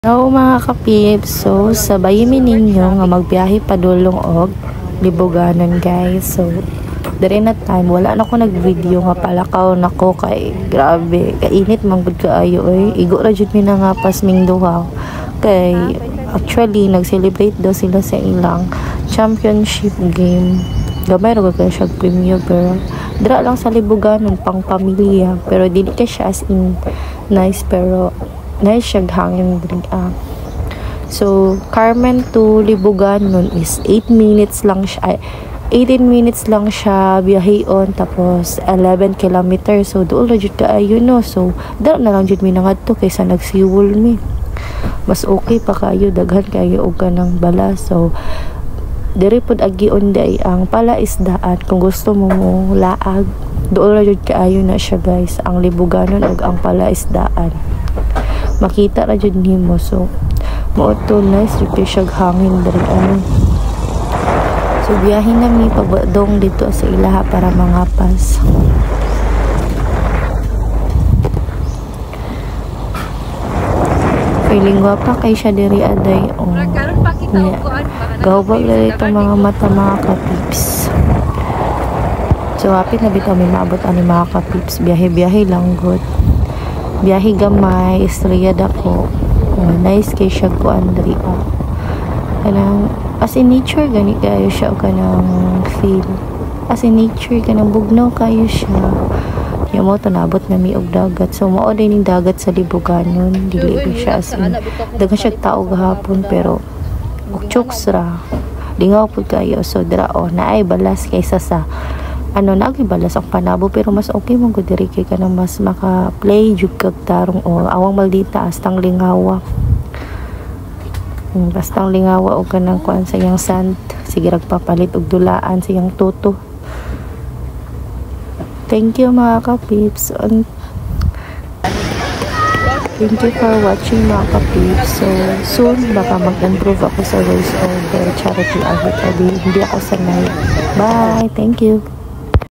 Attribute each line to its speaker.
Speaker 1: Hello mga kapips, so sabay mi ninyo nga magbiyahe padulong og libuganon guys. So diri na time wala na ko nag-video nga palakaw nako kay grabe kainit man gud kaayo igo ra jud mi na nga pasming duha kay actually nag-celebrate daw sila sa ilang championship game. Gamay ra kay siya premiere pero dira lang sa libuganon pang pamilya pero dili ka siya as in nice pero nice siya hangin drink So Carmen to Libuganon is 8 minutes lang siya 18 minutes lang siya biyaheon tapos 11 kilometers so doon ra jud kaayo no so dara na lang jud mi nangadto kaysa nagsiwol mi mas okay pa kayo daghan kayo og kanang bala so diri pud agion day ang palaisdaan kung gusto mo laag doon ra jud kaayo na siya guys ang Libuganon ug ang palaisdaan makita ra jud nimo so mao to nice jud siya hangin diri so biyahe na mi pabadong dito sa ilaha para mangapas feeling gwapa kay siya diri aday gawbag diri itong mga mata mga kapips so hapit na bitaw may maabot ani mga kapips biyahe lang good biyahe gamay istorya dako nice kay siya ko andri kanang as in nature gani kayo siya o kanang feel as in nature kanang bugnaw kayo siya yung mo to nabot na mi og dagat so mao din ning dagat sa Libuganon dili siya as in daga siya tao gahapon pero chokes ra lingaw pud kayo so dira naay balas kaysa sa nagibalas ang panabo pero mas okay mong ko diri kay kanang mas maka-play jud kag tarong awang maldita astang lingawa bastang lingawa og kanang kuan sa iyang sand sige ragpapalit og dulaan sa iyang tuto. Thank you mga kapips thank you for watching mga kapips so soon baka mag-improve ako sa voice over charity art hindi ako sanay bye thank you.